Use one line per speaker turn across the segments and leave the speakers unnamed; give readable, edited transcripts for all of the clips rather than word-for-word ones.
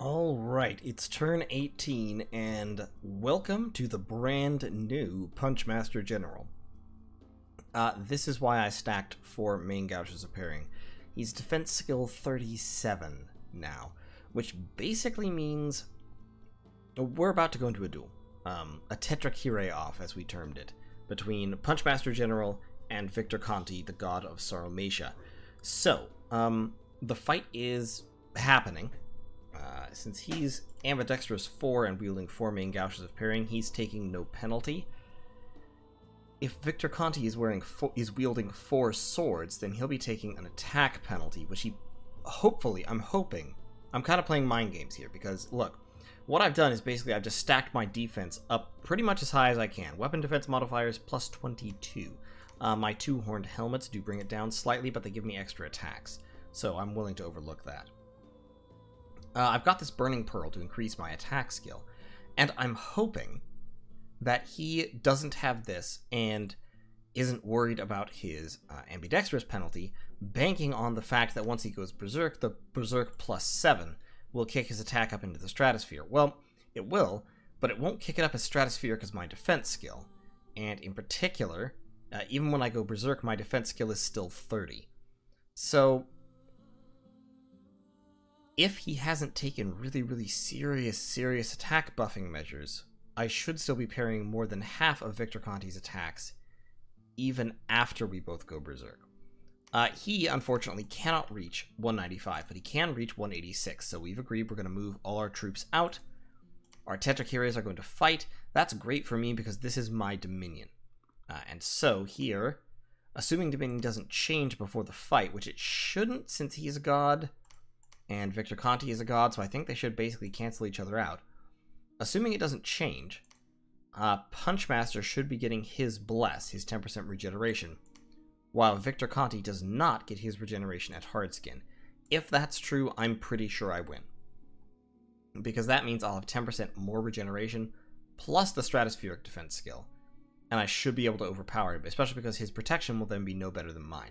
Alright, it's turn 18, and welcome to the brand new Punchmaster General. This is why I stacked 4 main gouges of pairing. He's defense skill 37 now, which basically means we're about to go into a duel. A Tetrachire off, as we termed it, between Punchmaster General and Victor Conti, the god of Saromatia. So, the fight is happening. Since he's ambidextrous 4 and wielding 4 main gouges of pairing, he's taking no penalty. If Victor Conti is wielding 4 swords, then he'll be taking an attack penalty, which he I'm kind of playing mind games here, because look, what I've done is basically I've just stacked my defense up pretty much as high as I can. Weapon defense modifiers plus 22. My 2 horned helmets do bring it down slightly, but they give me extra attacks, so I'm willing to overlook that. I've got this Burning Pearl to increase my attack skill, and I'm hoping that he doesn't have this and isn't worried about his ambidextrous penalty, banking on the fact that once he goes Berserk, the Berserk plus 7 will kick his attack up into the Stratosphere. Well, it will, but it won't kick it up as Stratospheric as my defense skill, and in particular, even when I go Berserk, my defense skill is still 30. So if he hasn't taken really serious attack buffing measures, I should still be parrying more than half of Victor Conti's attacks, even after we both go Berserk. He, unfortunately, cannot reach 195, but he can reach 186, so we've agreed we're going to move all our troops out. Our Tetrachires are going to fight. That's great for me, because this is my Dominion. And so, here, assuming Dominion doesn't change before the fight, which it shouldn't, since he's a god, and Victor Conti is a god, so I think they should basically cancel each other out. Assuming it doesn't change, Punchmaster should be getting his Bless, his 10% regeneration, while Victor Conti does not get his regeneration at Hardskin. If that's true, I'm pretty sure I win, because that means I'll have 10% more regeneration, plus the Stratospheric defense skill, and I should be able to overpower him, especially because his protection will then be no better than mine.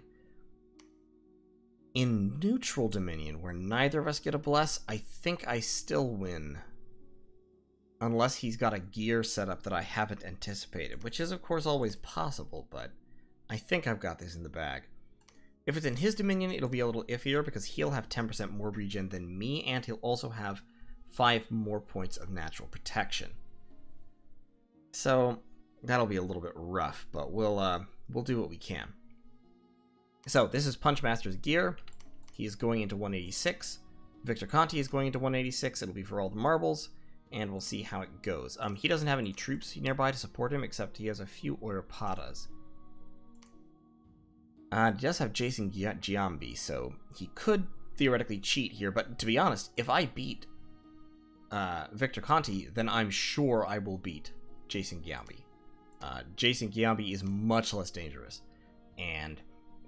In neutral Dominion, where neither of us get a Bless, I think I still win. Unless he's got a gear setup that I haven't anticipated, which is of course always possible, but I think I've got this in the bag. If it's in his Dominion, it'll be a little iffier, because he'll have 10% more regen than me, and he'll also have 5 more points of natural protection. So that'll be a little bit rough, but we'll do what we can. So, this is Punchmaster's gear. He is going into 186. Victor Conti is going into 186. It'll be for all the marbles, and we'll see how it goes. He doesn't have any troops nearby to support him, except he has a few Oirapatas. He does have Jason Giambi, so he could theoretically cheat here, but to be honest, if I beat Victor Conti, then I'm sure I will beat Jason Giambi. Jason Giambi is much less dangerous, and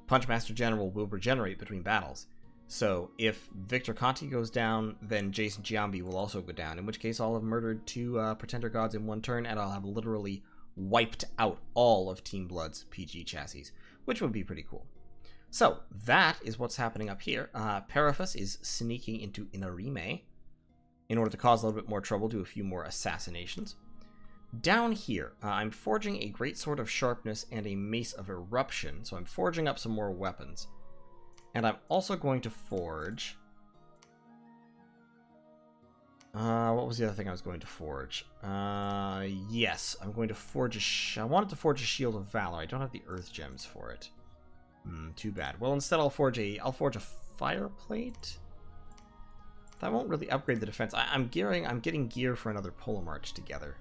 Punchmaster General will regenerate between battles. So if Victor Conti goes down, then Jason Giambi will also go down, in which case I'll have murdered 2 Pretender Gods in one turn, and I'll have literally wiped out all of Team Blood's PG chassis, which would be pretty cool. So that is what's happening up here. Periphas is sneaking into Inarime in order to cause a little bit more trouble, do a few more assassinations. Down here, I'm forging a Greatsword of Sharpness and a Mace of Eruption, so I'm forging up some more weapons. And I'm also going to forge... what was the other thing I was going to forge? Yes, I'm going to forge I wanted to forge a Shield of Valor. I don't have the Earth Gems for it. Too bad. Well, instead I'll forge a Fireplate? That won't really upgrade the defense. I'm getting gear for another Polar March together.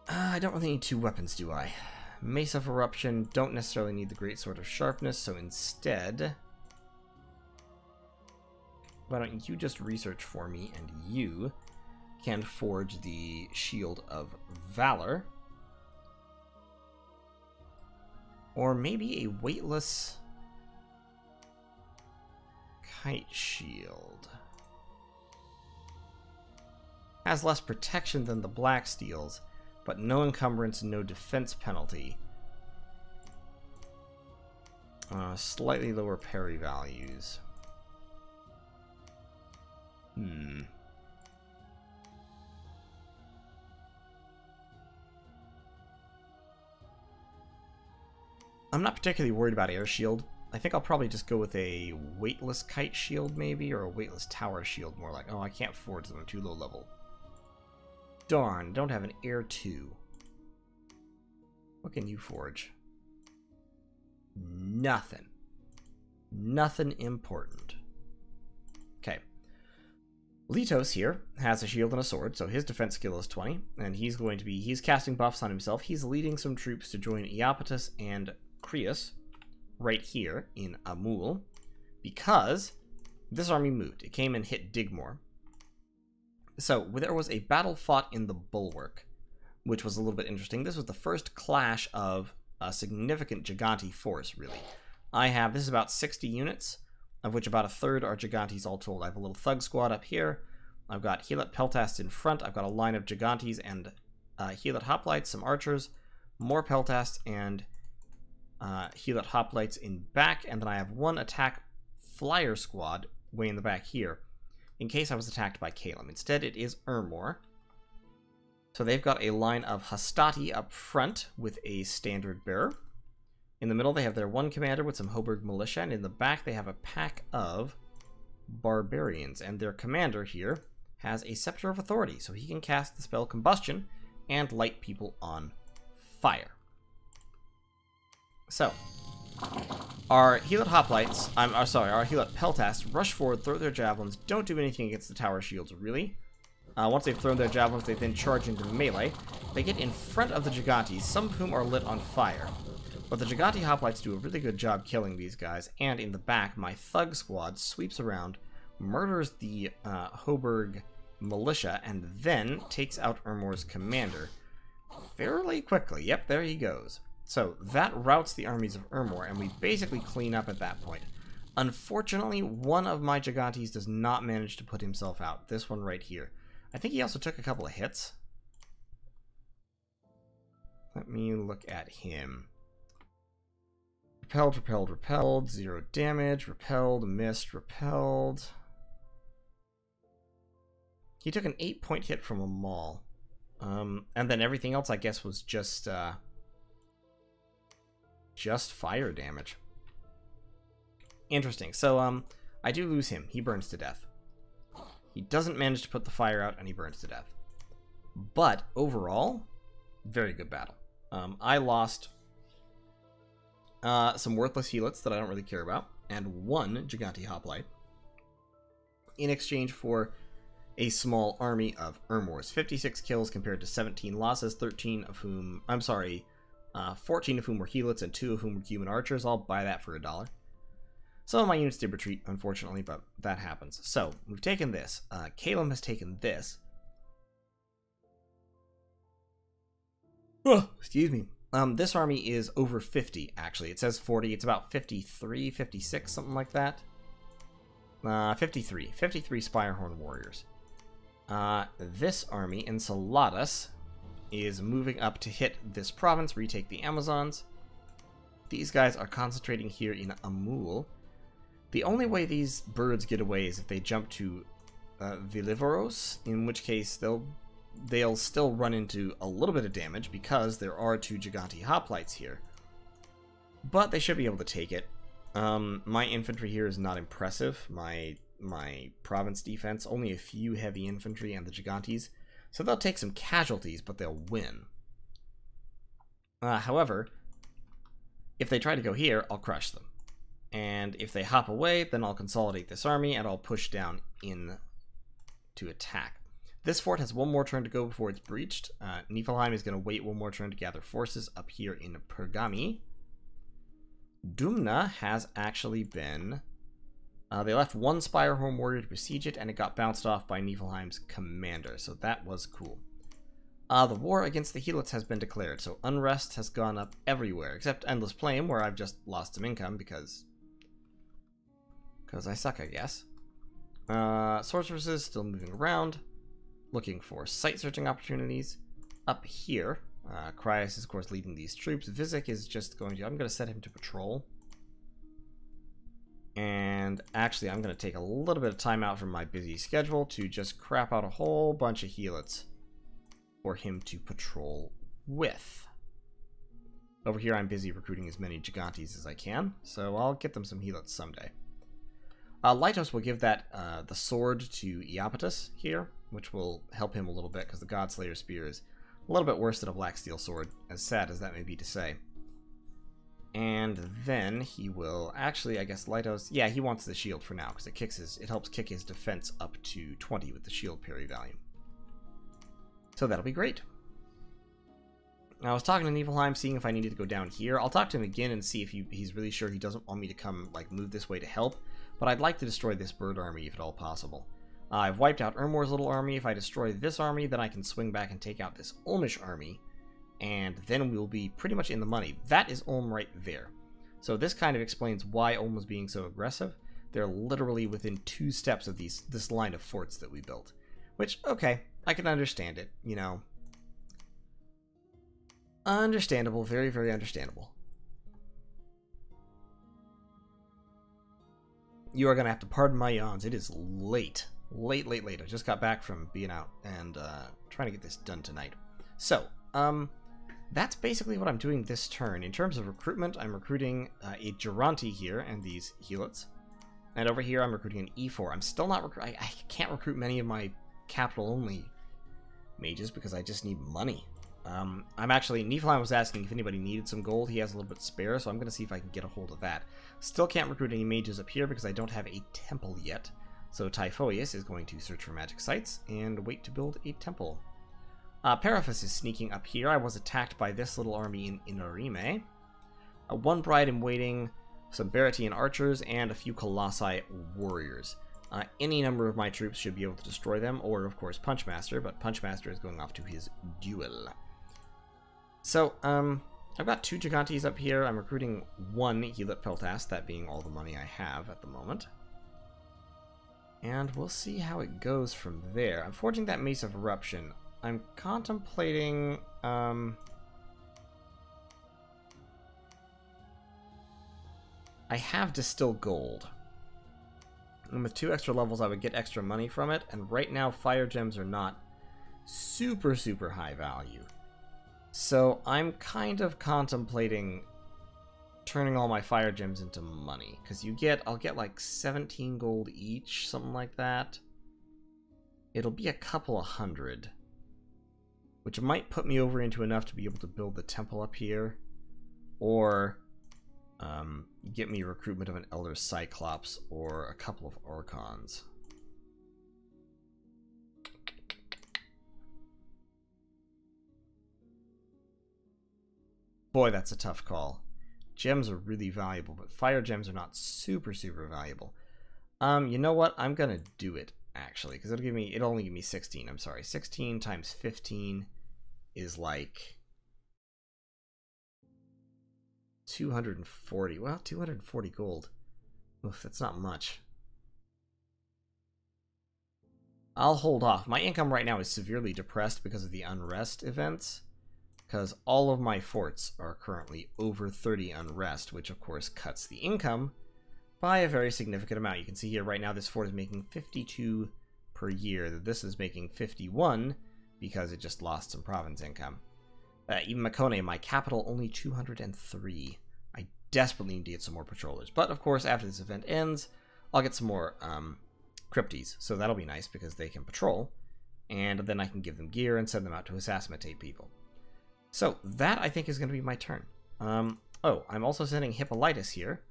I don't really need 2 weapons, do I? Mace of Eruption, don't necessarily need the Greatsword of Sharpness, so instead, why don't you just research for me, and you can forge the Shield of Valor. Or maybe a weightless Kite Shield. Has less protection than the Black Steels, but no encumbrance, no defense penalty. Slightly lower parry values. I'm not particularly worried about air shield. I think I'll probably just go with a weightless kite shield, maybe, or a weightless tower shield, more like. Oh, I can't forge them. I'm too low level. Darn, don't have an air 2. What can you forge? Nothing. Nothing important. Okay. Litos here has a shield and a sword, so his defense skill is 20, and he's casting buffs on himself. He's leading some troops to join Iapetus and Creus right here in Amul, because this army moved. It came and hit Digmore. So there was a battle fought in the Bulwark, which was a little bit interesting. This was the first clash of a significant Gigante force, really. This is about 60 units, of which about a third are Gigantes all told. I have a little thug squad up here. I've got Helat Peltasts in front. I've got a line of Gigantes and Helat Hoplites, some archers, more Peltasts, and Helat Hoplites in back. And then I have one attack flyer squad way in the back here, in case I was attacked by Calum. Instead, it is Ermor. So they've got a line of Hastati up front with a standard bearer. In the middle, they have their one commander with some Hoburg militia, and in the back, they have a pack of barbarians. And their commander here has a Scepter of Authority, so he can cast the spell Combustion and light people on fire. So, our Helat Hoplites, our Helat Peltasts rush forward, throw their javelins, don't do anything against the tower shields, really. Once they've thrown their javelins, they then charge into melee. They get in front of the Gigantes, some of whom are lit on fire. But the Gigante Hoplites do a really good job killing these guys, and in the back, my Thug Squad sweeps around, murders the Hoburg militia, and then takes out Ermor's commander fairly quickly. Yep, there he goes. So that routs the armies of Ermor, and we basically clean up at that point. Unfortunately, one of my Gigantes does not manage to put himself out. This one right here. I think he also took a couple of hits. Let me look at him. Repelled, repelled, repelled. 0 damage. Repelled, missed, repelled. He took an 8-point hit from a maul. And then everything else, I guess, was just fire damage. Interesting. So, I do lose him. He burns to death. He doesn't manage to put the fire out, and he burns to death. But, overall, very good battle. I lost some worthless Helats that I don't really care about, and one Gigante Hoplite, in exchange for a small army of Ermors. 56 kills compared to 17 losses, 14 of whom were Helats and 2 of whom were human archers. I'll buy that for $1. Some of my units did retreat, unfortunately, but that happens. So, we've taken this. Calum has taken this. Oh, excuse me. This army is over 50, actually. It says 40. It's about 53, 56, something like that. 53. 53 Spirehorn warriors. This army, Enceladus, is moving up to hit this province, retake the Amazons. These guys are concentrating here in Amul. The only way these birds get away is if they jump to Vilivoros, in which case they'll still run into a little bit of damage because there are 2 Gigante Hoplites here. But they should be able to take it. My infantry here is not impressive. My province defense, only a few heavy infantry and the Gigantes. So they'll take some casualties, but they'll win. However, if they try to go here, I'll crush them. And if they hop away, then I'll consolidate this army and I'll push down in to attack. This fort has one more turn to go before it's breached. Niflheim is going to wait one more turn to gather forces up here in Pergami. Dumna has actually been... they left one Spirehorn warrior to besiege it, and it got bounced off by Niflheim's commander, so that was cool. The war against the Helats has been declared, so unrest has gone up everywhere, except Endless Flame, where I've just lost some income because I suck, I guess. Sorceresses still moving around, looking for site-searching opportunities. Up here, Cryas is, of course, leading these troops. Vizek is just going to... I'm going to set him to patrol. And actually, I'm going to take a little bit of time out from my busy schedule to just crap out a whole bunch of helots for him to patrol with. Over here, I'm busy recruiting as many Gigantes as I can, so I'll get them some helots someday. Lytos will give that the sword to Iapetus here, which will help him a little bit, because the Godslayer Spear is a little bit worse than a Black Steel Sword, as sad as that may be to say. And then he will, actually, I guess Lytos, yeah, he wants the shield for now, because it helps kick his defense up to 20 with the shield parry value. So that'll be great. Now, I was talking to Niflheim, seeing if I needed to go down here. I'll talk to him again and see if he's really sure he doesn't want me to come, like, move this way to help. But I'd like to destroy this bird army if at all possible. I've wiped out Ermor's little army. If I destroy this army, then I can swing back and take out this Ulmish army. And then we'll be pretty much in the money. That is Ulm right there. So this kind of explains why Ulm was being so aggressive. They're literally within 2 steps of this line of forts that we built. Which, okay, I can understand it, you know. Understandable, very, very understandable. You are going to have to pardon my yawns. It is late. Late. I just got back from being out and trying to get this done tonight. So, that's basically what I'm doing this turn. In terms of recruitment, I'm recruiting a Geronti here and these helots. And over here, I'm recruiting an E4. I'm still not I can't recruit many of my capital-only mages because I just need money. I'm actually, Niflheim was asking if anybody needed some gold. He has a little bit spare, so I'm going to see if I can get a hold of that. Still can't recruit any mages up here because I don't have a temple yet. So Typhoeus is going to search for magic sites and wait to build a temple. Periphas is sneaking up here. I was attacked by this little army in Inarime. One bride in waiting, some Baratian archers, and a few Colossi warriors. Any number of my troops should be able to destroy them, or of course Punchmaster, but Punchmaster is going off to his duel. So, I've got 2 Gigantes up here. I'm recruiting 1 Helot Peltas, that being all the money I have at the moment. And we'll see how it goes from there. I'm forging that Mace of Eruption. I'm contemplating, I have Distill Gold. And with 2 extra levels, I would get extra money from it, and right now, Fire Gems are not super, super high value. So I'm kind of contemplating turning all my Fire Gems into money, because I'll get like 17 gold each, something like that. It'll be a couple of hundred, which might put me over into enough to be able to build the temple up here, or get me recruitment of an Elder Cyclops or a couple of Orcons. Boy, that's a tough call. Gems are really valuable, but fire gems are not super, super valuable. You know what? I'm gonna do it, actually, because it'll only give me 16. I'm sorry, 16 times 15 is like 240. Well, 240 gold. Oof, that's not much. I'll hold off. My income right now is severely depressed because of the unrest events, because all of my forts are currently over 30 unrest, which of course cuts the income by a very significant amount. You can see here right now this fort is making 52 per year. This is making 51 because it just lost some province income. Even Makone, my capital, only 203. I desperately need to get some more patrollers. But of course, after this event ends, I'll get some more crypties. So that'll be nice because they can patrol. And then I can give them gear and send them out to assassinate people. So that, I think, is going to be my turn. Oh, I'm also sending Hippolytus here,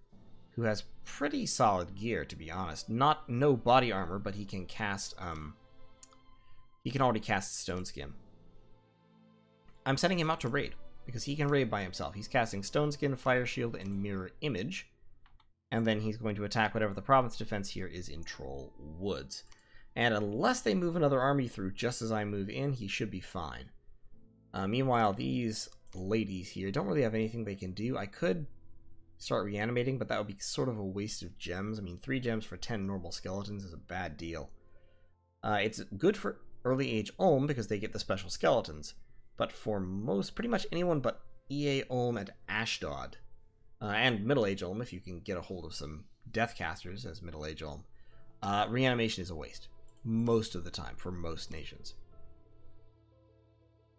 who has pretty solid gear, to be honest. No body armor, but he can cast, he can already cast Stone Skin. I'm sending him out to raid, because he can raid by himself. He's casting Stone Skin, Fire Shield, and Mirror Image. And then he's going to attack whatever the province defense here is in Troll Woods. And unless they move another army through just as I move in, he should be fine. Meanwhile, these ladies here don't really have anything they can do. I could start reanimating, but that would be sort of a waste of gems. I mean, 3 gems for 10 normal skeletons is a bad deal. It's good for early age Ulm because they get the special skeletons. But for pretty much anyone but EA Ulm and Ashdod, and middle age Ulm, if you can get a hold of some Deathcasters as Middle Age Ulm, reanimation is a waste most of the time for most nations.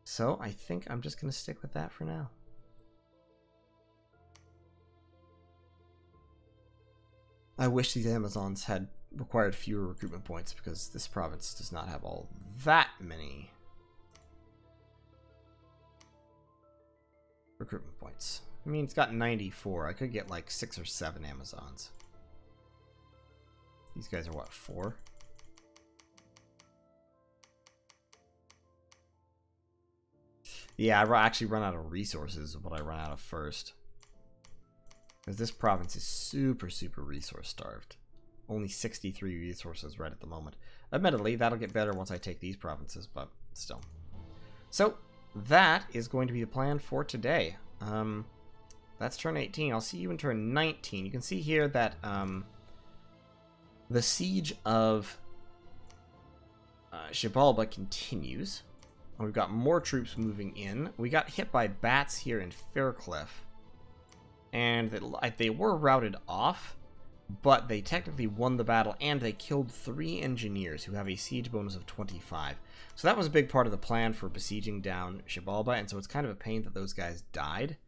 So I think I'm just going to stick with that for now. I wish these Amazons had required fewer recruitment points, because this province does not have all that many recruitment points. I mean, it's got 94. I could get like 6 or 7 Amazons. These guys are what, 4? Yeah, I actually run out of resources of what I run out of first. Because this province is super, super resource starved. Only 63 resources right at the moment. Admittedly, that'll get better once I take these provinces, but still. So, that is going to be the plan for today. That's turn 18. I'll see you in turn 19. You can see here that the siege of Xibalba continues. We've got more troops moving in. We got hit by bats here in Faircliff. And they were routed off, but they technically won the battle, and they killed 3 engineers who have a siege bonus of 25. So that was a big part of the plan for besieging down Xibalba, and so it's kind of a pain that those guys died.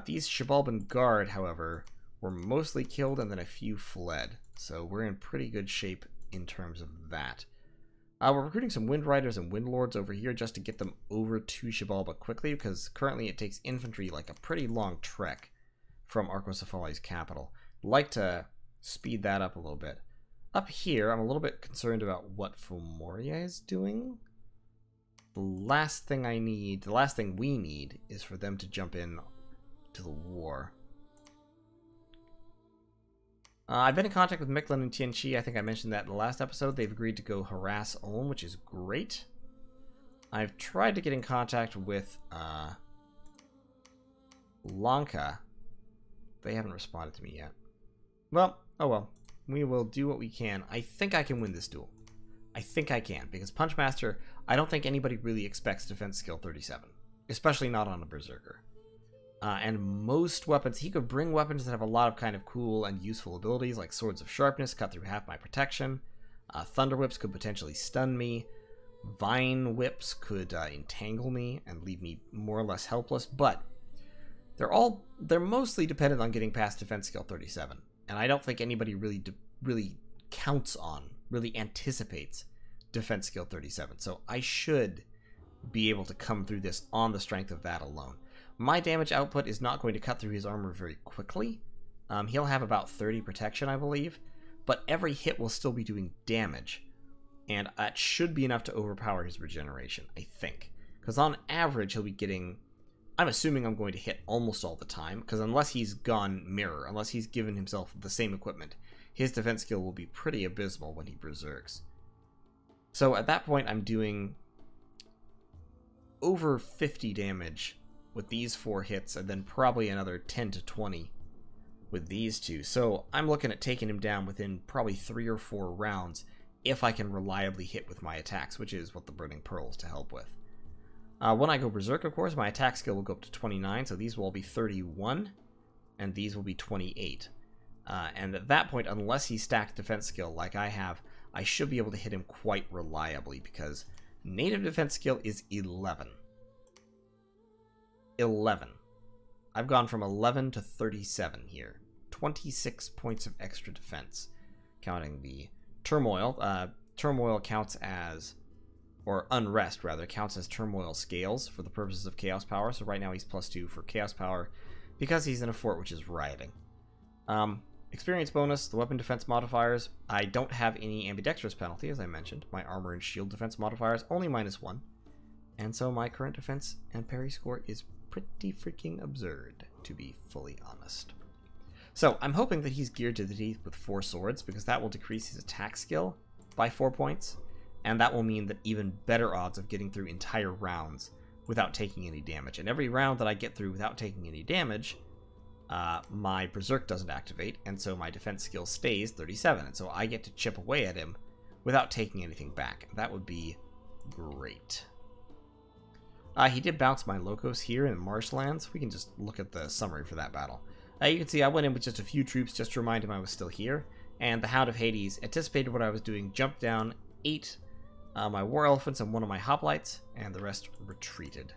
These Xibalban guard, however, were mostly killed, and then a few fled. So we're in pretty good shape in terms of that. We're recruiting some Wind Riders and Wind Lords over here just to get them over to Xibalba quickly, because currently it takes infantry like a pretty long trek from Arcocephali's capital. I'd like to speed that up a little bit. Up here, I'm a little bit concerned about what Fomoria is doing. The last thing we need is for them to jump in to the war. I've been in contact with Mictlan and Tianqi. I think I mentioned that in the last episode. They've agreed to go harass Ulm, which is great. I've tried to get in contact with Lanka. They haven't responded to me yet. Well, oh well. We will do what we can. I think I can win this duel. I think I can, because Punchmaster, I don't think anybody really expects defense skill 37. Especially not on a Berserker. And most weapons, he could bring weapons that have a lot of kind of cool and useful abilities, like Swords of Sharpness, cut through half my protection. Thunder Whips could potentially stun me. Vine Whips could entangle me and leave me more or less helpless, but they're mostly dependent on getting past defense skill 37. And I don't think anybody really counts on, really anticipates defense skill 37. So I should be able to come through this on the strength of that alone. My damage output is not going to cut through his armor very quickly. He'll have about 30 protection, I believe, but every hit will still be doing damage, and that should be enough to overpower his regeneration, I think. Because on average, he'll be getting... I'm assuming I'm going to hit almost all the time, because unless he's gone Mirror, unless he's given himself the same equipment, his defense skill will be pretty abysmal when he berserks. So at that point, I'm doing over 50 damage with these 4 hits, and then probably another 10 to 20 with these 2. So I'm looking at taking him down within probably 3 or 4 rounds if I can reliably hit with my attacks, which is what the Burning Pearl is to help with. When I go Berserk, of course, my attack skill will go up to 29, so these will all be 31, and these will be 28. And at that point, unless he's stacked defense skill like I have, I should be able to hit him quite reliably, because native defense skill is 11. 11. I've gone from 11 to 37 here. 26 points of extra defense, counting the turmoil. Turmoil counts as, or unrest rather, counts as turmoil scales for the purposes of chaos power. So right now he's +2 for chaos power because he's in a fort which is rioting. Experience bonus, the weapon defense modifiers. I don't have any ambidextrous penalty, as I mentioned. My armor and shield defense modifiers only -1. And so my current defense and parry score is pretty freaking absurd, to be fully honest. So I'm hoping that he's geared to the teeth with 4 swords, because that will decrease his attack skill by 4 points, and that will mean that even better odds of getting through entire rounds without taking any damage. And every round that I get through without taking any damage, my Berserk doesn't activate, and so my defense skill stays 37, and so I get to chip away at him without taking anything back. That would be great. He did bounce my Locos here in Marshlands. We can just look at the summary for that battle. You can see I went in with just a few troops just to remind him I was still here, and the Hound of Hades anticipated what I was doing, jumped down, ate my War Elephants and one of my Hoplites, and the rest retreated.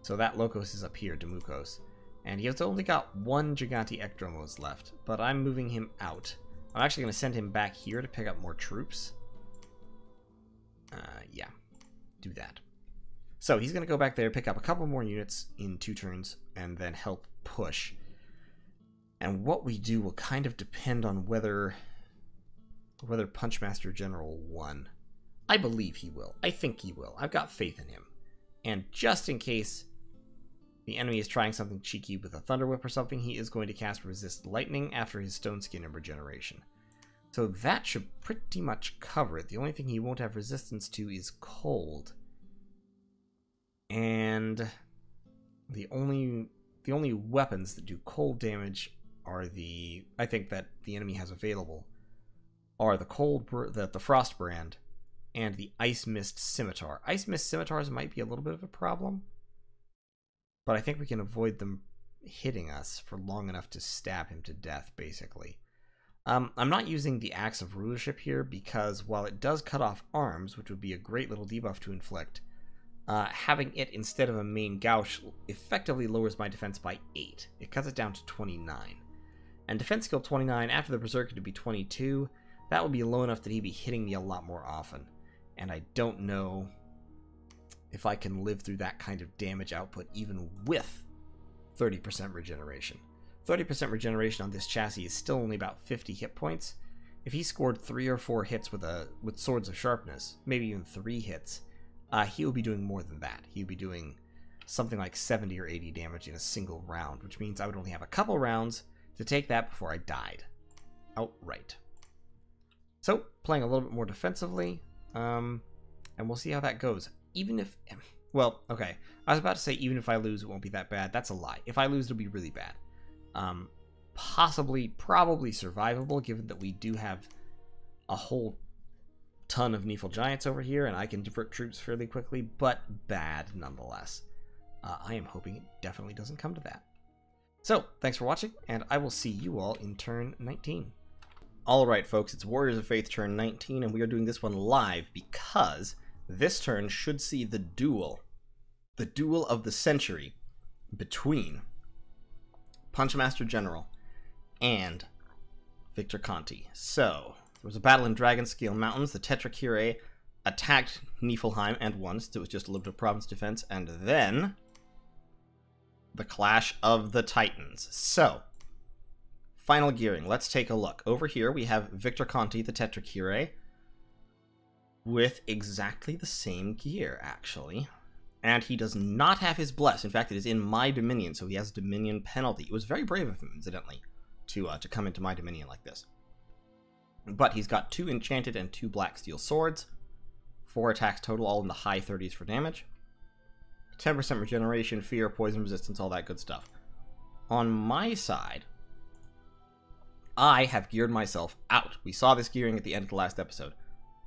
So that Locos is up here, Demukos. And he has only got one Gigante Ekdromos left, but I'm moving him out. I'm actually going to send him back here to pick up more troops. Yeah, do that. So he's going to go back there, pick up a couple more units in 2 turns, and then help push. And what we do will kind of depend on whether Punchmaster General won. I believe he will. I think he will. I've got faith in him. And just in case the enemy is trying something cheeky with a Thunder Whip or something, he is going to cast Resist Lightning after his Stone Skin and Regeneration. So that should pretty much cover it. The only thing he won't have resistance to is cold. And the only weapons that do cold damage are I think that the enemy has available are the Frost Brand and the Ice Mist Scimitar. Ice Mist Scimitars might be a little bit of a problem, but I think we can avoid them hitting us for long enough to stab him to death, basically. I'm not using the Axe of Rulership here because while it does cut off arms, which would be a great little debuff to inflict, having it instead of a main gouge effectively lowers my defense by 8. It cuts it down to 29. And defense skill 29, after the Berserker to be 22, that would be low enough that he'd be hitting me a lot more often. And I don't know if I can live through that kind of damage output even with 30% regeneration. 30% regeneration on this chassis is still only about 50 hit points. If he scored 3 or 4 hits with Swords of Sharpness, maybe even 3 hits, he will be doing more than that. He would be doing something like 70 or 80 damage in a single round, which means I would only have a couple rounds to take that before I died outright. So, playing a little bit more defensively, and we'll see how that goes. Even if, well, okay, I was about to say even if I lose, it won't be that bad. That's a lie. If I lose, it'll be really bad. Probably survivable, given that we do have a whole ton of Nephil Giants over here, and I can divert troops fairly quickly, but bad nonetheless. I am hoping it definitely doesn't come to that. So, thanks for watching, and I will see you all in turn 19. Alright folks, it's Warriors of Faith turn 19, and we are doing this one live because this turn should see the duel of the century between Punchmaster General and Victor Conti. So, there was a battle in Dragonscale Mountains. The Tetrachire attacked Niflheim and won, so it was just a little bit of province defense, and then the Clash of the Titans. So, final gearing. Let's take a look. Over here we have Victor Conti, the Tetrachire, with exactly the same gear, actually. And he does not have his Bless. In fact, it is in my Dominion, so he has a Dominion penalty. It was very brave of him, incidentally, to come into my Dominion like this. But he's got 2 Enchanted and 2 Black Steel Swords. 4 attacks total, all in the high 30s for damage. 10% regeneration, fear, poison resistance, all that good stuff. On my side, I have geared myself out. We saw this gearing at the end of the last episode.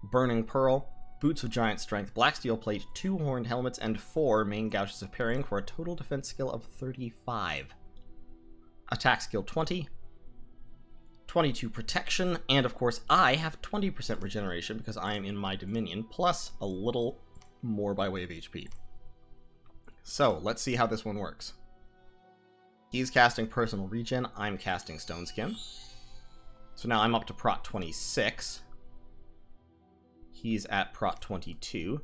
Burning Pearl, Boots of Giant Strength, Black Steel Plate, 2 Horned Helmets, and 4 Main Gouges of Parrying for a total defense skill of 35. Attack skill 20, 22 protection, and of course I have 20% regeneration because I am in my Dominion, plus a little more by way of HP. So, let's see how this one works. He's casting Personal Regen, I'm casting Stone Skin. So now I'm up to Prot 26. He's at Prot 22.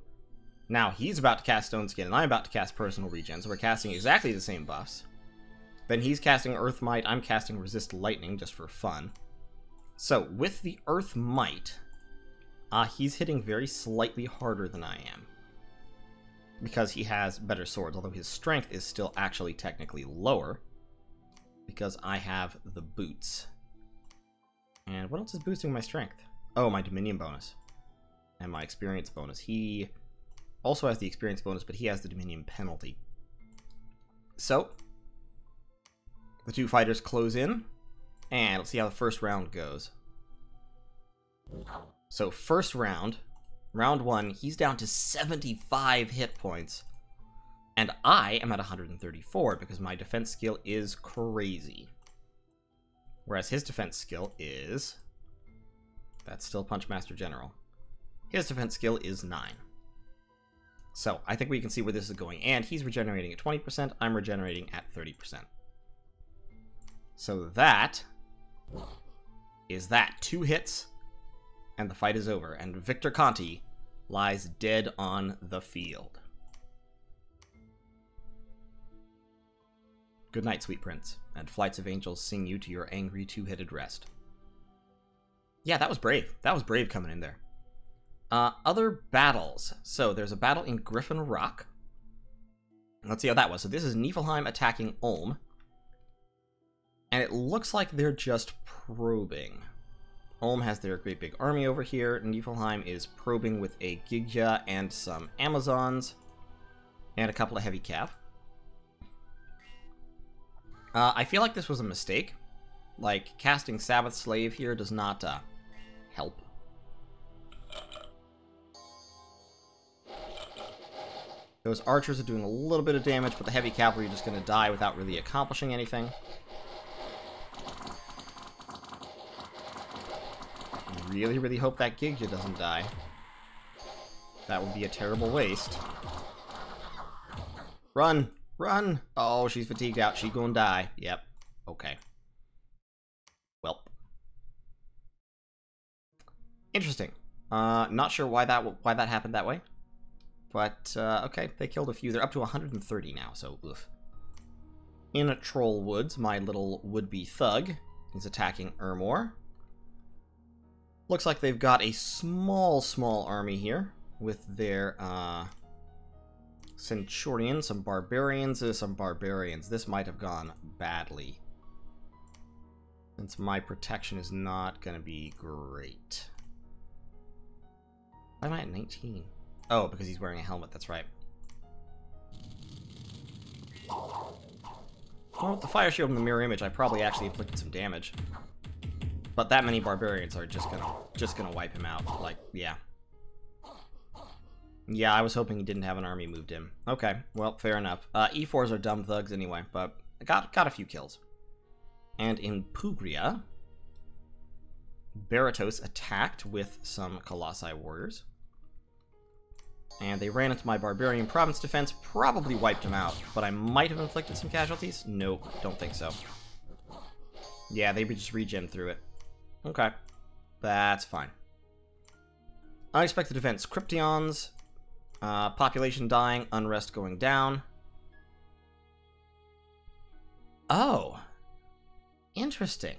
Now he's about to cast Stone Skin, and I'm about to cast Personal Regen, so we're casting exactly the same buffs. Then he's casting Earth Might, I'm casting Resist Lightning, just for fun. So, with the Earth Might, he's hitting very slightly harder than I am. Because he has better swords, although his strength is still actually technically lower. Because I have the boots. And what else is boosting my strength? Oh, my Dominion bonus. And my experience bonus. He also has the experience bonus, but he has the Dominion penalty. So, the 2 fighters close in, and let's see how the first round goes. So, first round, round 1, he's down to 75 hit points, and I am at 134 because my defense skill is crazy. Whereas his defense skill is... That's still Punchmaster General. His defense skill is 9. So, I think we can see where this is going. And he's regenerating at 20%, I'm regenerating at 30%. So that is that. 2 hits, and the fight is over. And Victor Conti lies dead on the field. Good night, sweet prince, and flights of angels sing you to your angry 2-headed rest. Yeah, that was brave. That was brave coming in there. Other battles. So there's a battle in Griffin Rock. Let's see how that was. So this is Niflheim attacking Ulm. And it looks like they're just probing. Ulm has their great big army over here. Niflheim is probing with a Gigya and some Amazons. And a couple of heavy cav. I feel like this was a mistake. Like, casting Sabbath Slave here does not help. Those archers are doing a little bit of damage, but the heavy cavalry are just going to die without really accomplishing anything. Really, really hope that Gigya doesn't die. That would be a terrible waste. Run! Run! Oh, she's fatigued out. She's gonna die. Yep. Okay. Well. Interesting. Not sure why that happened that way. But, okay, they killed a few. They're up to 130 now, so oof. In Troll Woods, my little would-be thug is attacking Ermor. Looks like they've got a small army here with their, Centurion, some barbarians. This might have gone badly. Since my protection is not going to be great. Why am I at 19? Oh, because he's wearing a helmet, that's right. Well, with the fire shield and the mirror image, I probably actually inflicted some damage. But that many barbarians are just gonna wipe him out. Like, yeah. Yeah, I was hoping he didn't have an army moved in. Okay, well, fair enough. E4s are dumb thugs anyway, but I got a few kills. And in Pugria, Baratos attacked with some Colossi warriors. And they ran into my Barbarian Province defense, probably wiped him out, but I might have inflicted some casualties? Nope, don't think so. Yeah, they just regen through it. Okay, that's fine. Unexpected events. Cryptions, population dying, unrest going down. Oh, interesting.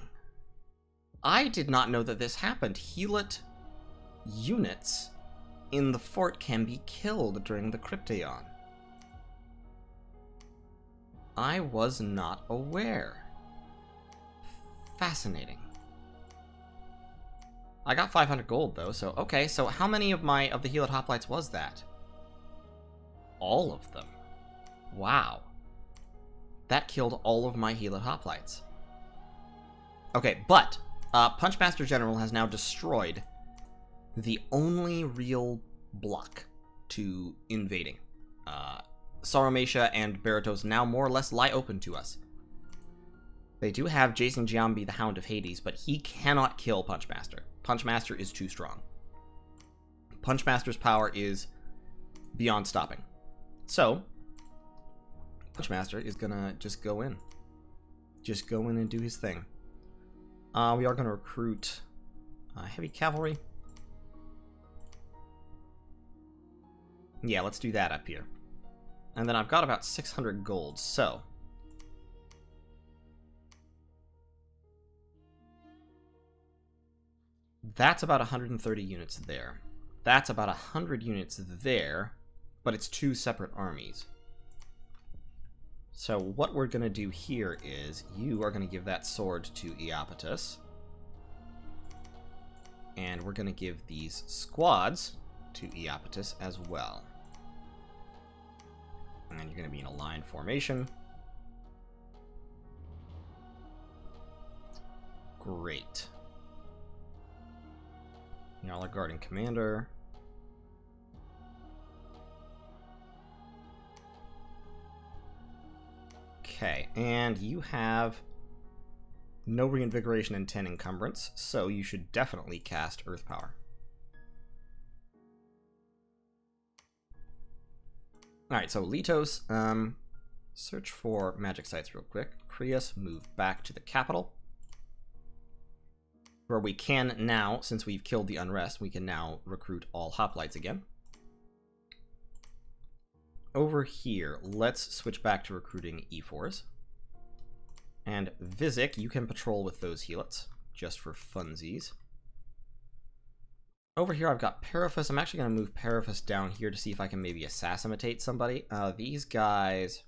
I did not know that this happened. Heelot units in the fort can be killed during the Cryption. I was not aware. Fascinating. I got 500 gold though, so okay, so how many of the Heelot Hoplites was that? All of them. Wow. That killed all of my Heelot Hoplites. Okay, but Punchmaster General has now destroyed the only real block to invading. Sauromatia and Baratos now more or less lie open to us. They do have Jason Giambi, the Hound of Hades, but he cannot kill Punchmaster. Punchmaster is too strong. Punchmaster's power is beyond stopping. So, Punchmaster is gonna just go in. Just go in and do his thing. We are gonna recruit heavy cavalry. Yeah, let's do that up here. And then I've got about 600 gold, so... That's about 130 units there. That's about 100 units there, but it's 2 separate armies. So what we're going to do here is, you are going to give that sword to Iapetus. And we're going to give these squads to Iapetus as well. And then you're going to be in a line formation. Great. Y'all are guarding commander. Okay, and you have No reinvigoration and 10 encumbrance, so you should definitely cast Earth Power. Alright, so Litos, search for magic sites real quick. Krios, move back to the capital. Where we can now, since we've killed the Unrest, we can now recruit all hoplites again. Over here, let's switch back to recruiting E4s. And Vizik, you can patrol with those helots, just for funsies. Over here I've got Periphas. I'm actually going to move Periphas down here to see if I can maybe assassinate somebody. These guys...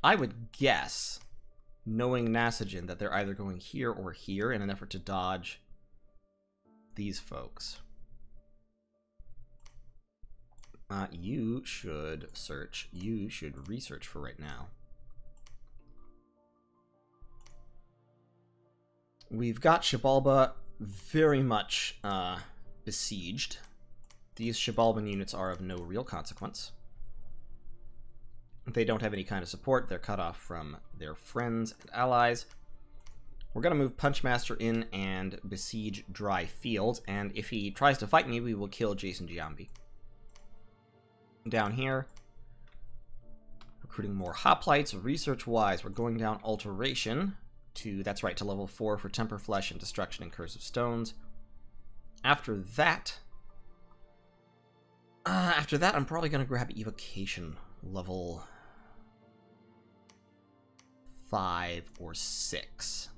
I would guess, knowing Nasagen, that they're either going here or here in an effort to dodge these folks. You should search. You should research for right now. We've got Xibalba very much besieged. These Xibalban units are of no real consequence. They don't have any kind of support. They're cut off from their friends and allies. We're going to move Punchmaster in and besiege Dry Field, and if he tries to fight me, we will kill Jason Giambi. Down here, recruiting more hoplites. Research-wise, we're going down Alteration to, that's right, to level 4 for Temper Flesh and Destruction and Curse of Stones. After that, I'm probably going to grab Evocation level 5 or 6.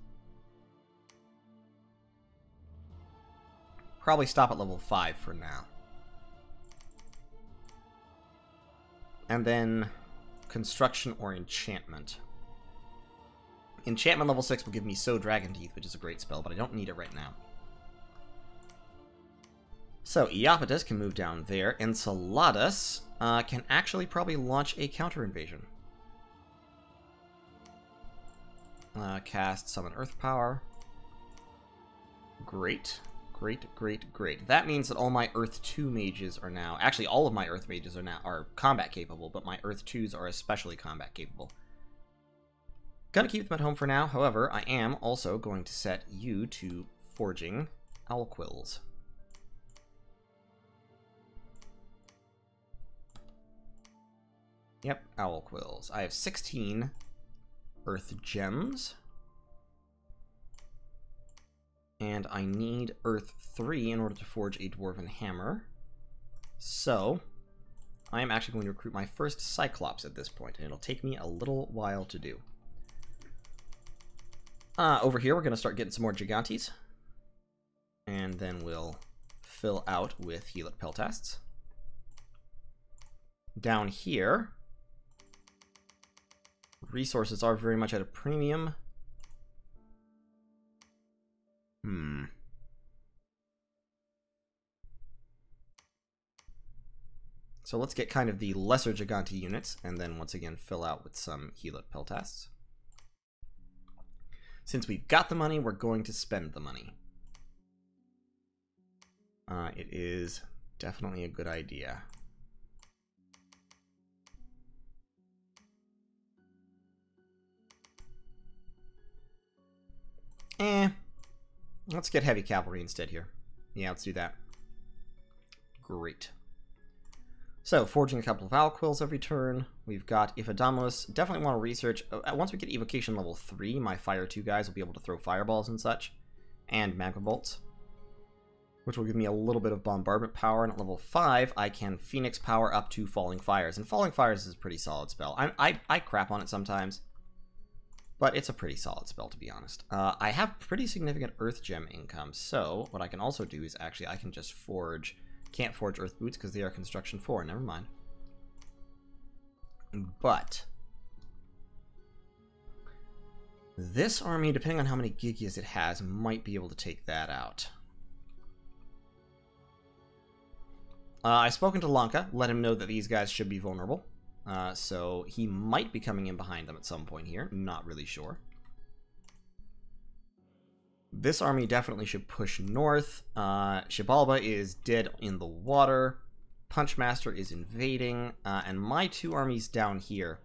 Probably stop at level 5 for now. And then Construction or Enchantment. Enchantment level 6 will give me Sow Dragon Teeth, which is a great spell, but I don't need it right now. So, Iapetus can move down there. Enceladus can actually probably launch a counter-invasion. Cast Summon Earth Power. Great. Great, great, great. That means that all my Earth 2 mages are now... Actually, all of my Earth mages are combat capable, but my Earth 2s are especially combat capable. Gonna keep them at home for now. However, I am also going to set you to forging owl quills. Yep, owl quills. I have 16 Earth gems. And I need Earth 3 in order to forge a Dwarven Hammer. So, I am actually going to recruit my first Cyclops at this point, and it'll take me a little while to do. Over here, we're going to start getting some more Gigantes. And then we'll fill out with Helot Peltasts. Down here, resources are very much at a premium. So let's get kind of the lesser Gigante units, and then once again fill out with some Helot Peltasts. Since we've got the money, we're going to spend the money. It is definitely a good idea. Let's get heavy cavalry instead here. Yeah, let's do that. Great. So, forging a couple of owl quills every turn. We've got Iphidamus. Definitely want to research. Once we get Evocation level 3, my Fire 2 guys will be able to throw fireballs and such. And Magma Bolts. Which will give me a little bit of bombardment power. And at level 5, I can Phoenix power up to Falling Fires. And Falling Fires is a pretty solid spell. I crap on it sometimes. But it's a pretty solid spell, to be honest. I have pretty significant Earth Gem income. So, what I can also do is actually I can just forge... Can't forge Earth Boots because they are Construction 4. Never mind. But this army, depending on how many Gigias it has, might be able to take that out. I've spoken to Lanka, let him know that these guys should be vulnerable. So he might be coming in behind them at some point here. Not really sure. This army definitely should push north. Xibalba is dead in the water. Punchmaster is invading. And my two armies down here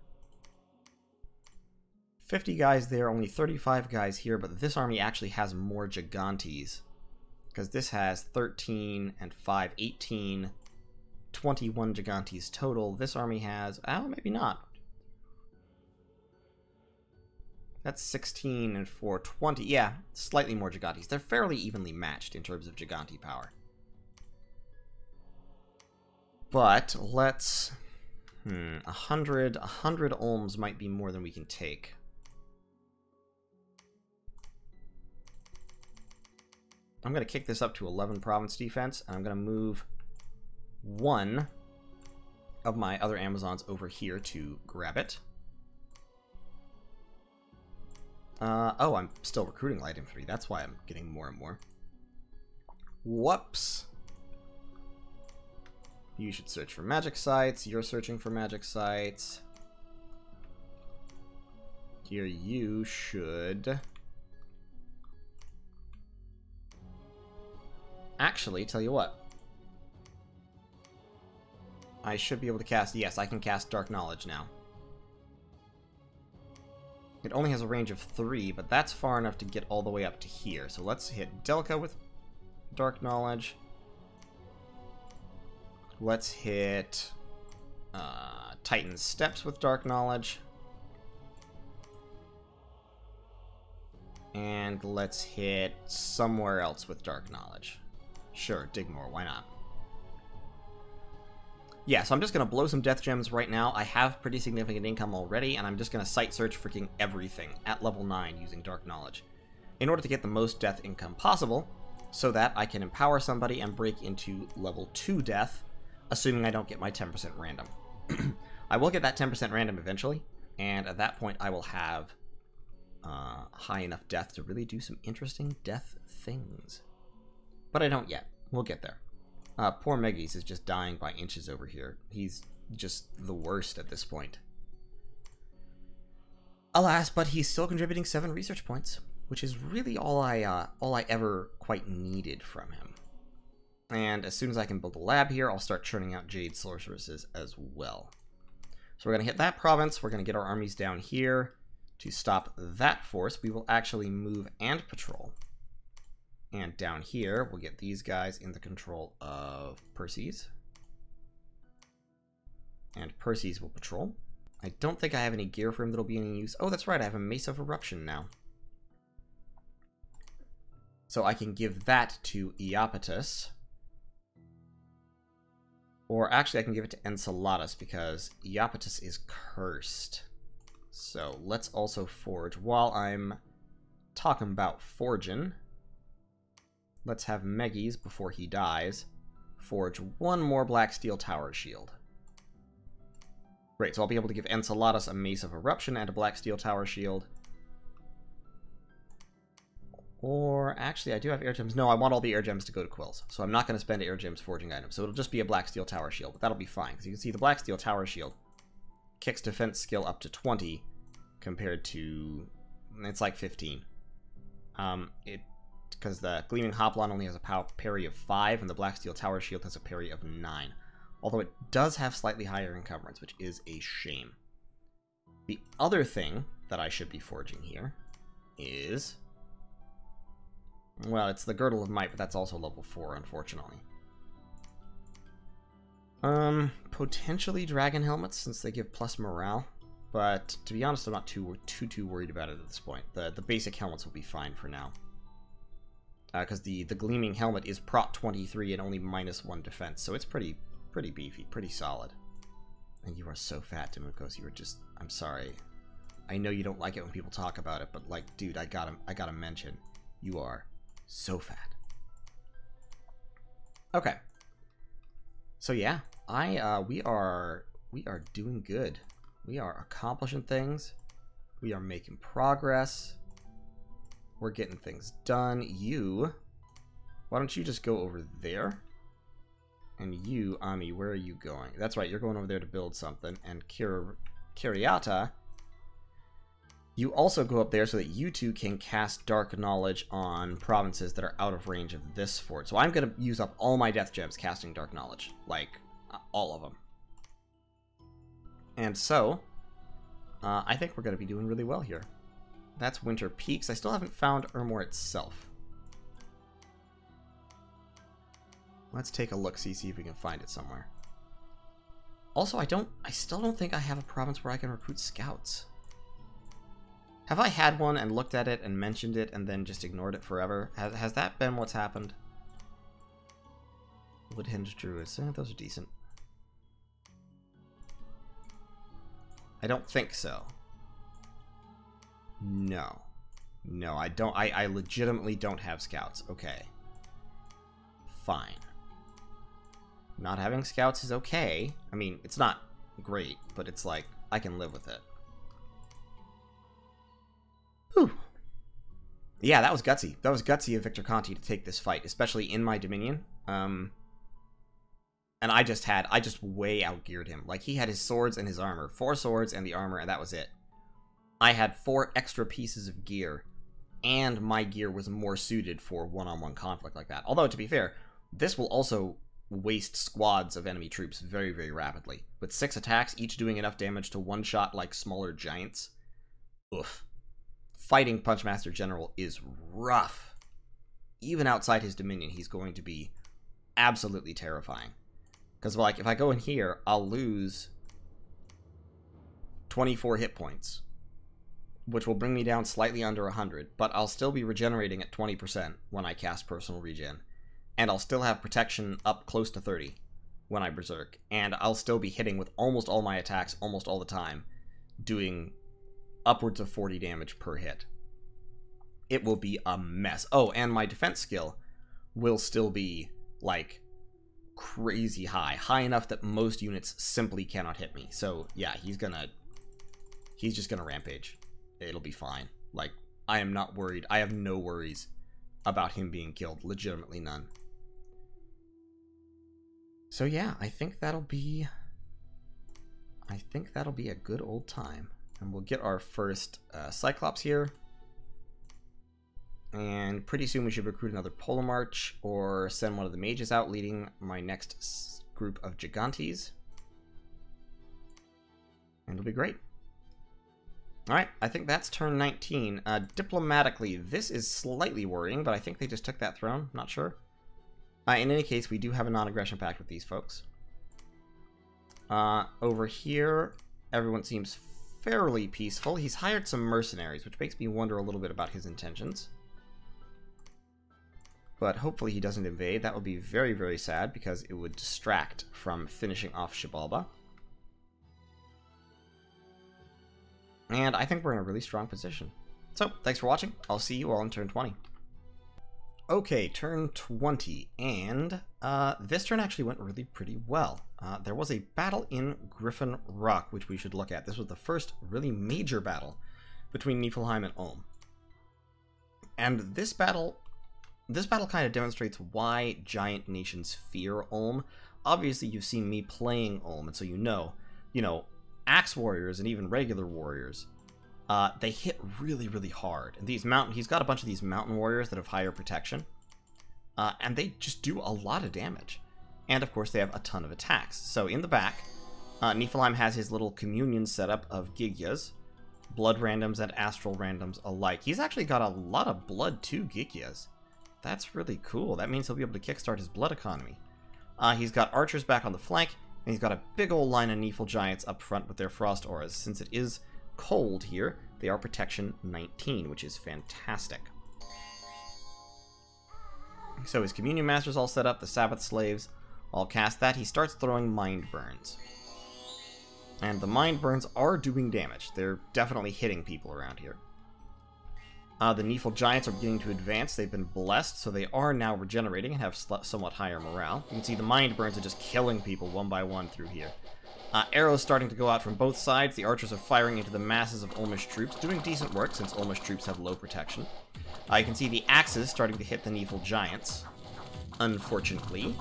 50 guys there, only 35 guys here, but this army actually has more Gigantes. Because this has 13 and 5, 18, 21 Gigantes total. This army has, oh, maybe not. That's 16 and 4, 20. Yeah, slightly more Gigantes. They're fairly evenly matched in terms of Gigante power. But let's... 100 Ulms might be more than we can take. I'm going to kick this up to 11 province defense, and I'm going to move one of my other Amazons over here to grab it. Oh, I'm still recruiting light infantry. That's why I'm getting more and more. Whoops. You should search for magic sites. You're searching for magic sites. Here you should... Actually, tell you what. I should be able to cast... Yes, I can cast Dark Knowledge now. It only has a range of 3, but that's far enough to get all the way up to here. So let's hit Delca with Dark Knowledge. Let's hit Titan's Steps with Dark Knowledge. And let's hit somewhere else with Dark Knowledge. Sure, Digmore, why not? Yeah, so I'm just going to blow some Death Gems right now. I have pretty significant income already, and I'm just going to site search freaking everything at level 9 using Dark Knowledge in order to get the most death income possible, so that I can empower somebody and break into level 2 death, assuming I don't get my 10% random. I will get that 10% random eventually, and at that point I will have high enough death to really do some interesting death things. But I don't yet. We'll get there. Poor Megis is just dying by inches over here. He's just the worst at this point. Alas, but he's still contributing 7 research points, which is really all I ever quite needed from him. And as soon as I can build a lab here, I'll start churning out Jade Sorceresses as well. So we're going to hit that province. We're going to get our armies down here to stop that force. We will actually move and patrol. And down here, we'll get these guys in the control of Percy's. And Percy's will patrol. I don't think I have any gear for him that'll be any use. Oh, that's right, I have a Mace of Eruption now. So I can give that to Iapetus. Or actually, I can give it to Enceladus because Iapetus is cursed. So let's also forge. While I'm talking about forging, let's have Megis, before he dies, forge one more Black Steel Tower Shield. Great, so I'll be able to give Enceladus a Mace of Eruption and a Black Steel Tower Shield. Or, actually, I do have air gems. No, I want all the air gems to go to Quills, so I'm not going to spend air gems forging items. So it'll just be a Black Steel Tower Shield, but that'll be fine, because you can see the Black Steel Tower Shield kicks defense skill up to 20, compared to... it's like 15. Because the Gleaming Hoplon only has a parry of 5, and the Black Steel Tower Shield has a parry of 9. Although it does have slightly higher encumbrance, which is a shame. The other thing that I should be forging here is... well, it's the Girdle of Might, but that's also level 4, unfortunately. Potentially Dragon Helmets, since they give plus morale. But, to be honest, I'm not too worried about it at this point. The basic helmets will be fine for now. Because the Gleaming Helmet is prot 23 and only -1 defense, so it's pretty beefy, pretty solid. And you are so fat, Demukos. You were just... I'm sorry. I know you don't like it when people talk about it, but, like, dude, I gotta mention. You are so fat. Okay. So, yeah. We are doing good. We are accomplishing things. We are making progress. We're getting things done. You, why don't you just go over there? And you, Ami, where are you going? That's right, you're going over there to build something. And Kiriata, you also go up there so that you two can cast Dark Knowledge on provinces that are out of range of this fort. So I'm going to use up all my Death Gems casting Dark Knowledge. Like, all of them. And so, I think we're going to be doing really well here. That's Winter Peaks. I still haven't found Ermor itself. Let's take a look-see, see if we can find it somewhere. Also, I still don't think I have a province where I can recruit scouts. Have I had one and looked at it and mentioned it and then just ignored it forever? Has that been what's happened? Woodhenge Druids. Those are decent. I don't think so. No. No, I don't. I legitimately don't have scouts. Okay. Fine. Not having scouts is okay. I mean, it's not great, but it's like, I can live with it. Whew. Yeah, that was gutsy. That was gutsy of Victor Conti to take this fight, especially in my Dominion. And I just way outgeared him. Like, he had his swords and his armor. 4 swords and the armor, and that was it. I had 4 extra pieces of gear, and my gear was more suited for one-on-one conflict like that. Although, to be fair, this will also waste squads of enemy troops very, very rapidly. With 6 attacks, each doing enough damage to one-shot like smaller giants. Oof. Fighting Punchmaster General is rough. Even outside his Dominion, he's going to be absolutely terrifying. Because, like, if I go in here, I'll lose 24 hit points, which will bring me down slightly under 100, but I'll still be regenerating at 20% when I cast Personal Regen. And I'll still have protection up close to 30 when I Berserk. And I'll still be hitting with almost all my attacks almost all the time, doing upwards of 40 damage per hit. It will be a mess. Oh, and my defense skill will still be, like, crazy high. High enough that most units simply cannot hit me. So, yeah, he's just gonna rampage. It'll be fine. Like, I am not worried. I have no worries about him being killed. Legitimately none. So yeah, I think that'll be a good old time. And we'll get our first Cyclops here. And pretty soon we should recruit another Polar March or send one of the mages out leading my next group of Gigantes. And it'll be great. Alright, I think that's turn 19. Diplomatically, this is slightly worrying, but I think they just took that throne. Not sure. In any case, we do have a non-aggression pact with these folks. Over here, everyone seems fairly peaceful. He's hired some mercenaries, which makes me wonder a little bit about his intentions. But hopefully he doesn't invade. That would be very, very sad, because it would distract from finishing off Xibalba. And I think we're in a really strong position. So, thanks for watching. I'll see you all in turn 20. Okay, turn 20, and this turn actually went really pretty well. There was a battle in Griffin Rock, which we should look at. This was the first really major battle between Niflheim and Ulm. And this battle kind of demonstrates why giant nations fear Ulm. Obviously, you've seen me playing Ulm, and so you know, Axe Warriors and even regular warriors, they hit really, really hard. And he's got a bunch of these mountain warriors that have higher protection, and they just do a lot of damage. And of course, they have a ton of attacks. So in the back, Niflheim has his little communion setup of Gigyas, blood randoms and astral randoms alike. He's actually got a lot of blood to Gigyas. That's really cool. That means he'll be able to kickstart his blood economy. He's got archers back on the flank, and he's got a big old line of Nifl giants up front with their frost auras. Since it is cold here, they are protection 19, which is fantastic. So his communion master's all set up, the Sabbath slaves all cast that. He starts throwing mind burns. And the mind burns are doing damage. They're definitely hitting people around here. The Nifl giants are beginning to advance. They've been blessed, so they are now regenerating and have somewhat higher morale. You can see the mind burns are just killing people one by one through here. Arrows starting to go out from both sides. The archers are firing into the masses of Ulmish troops, doing decent work since Ulmish troops have low protection. You can see the axes starting to hit the Nifl giants, unfortunately.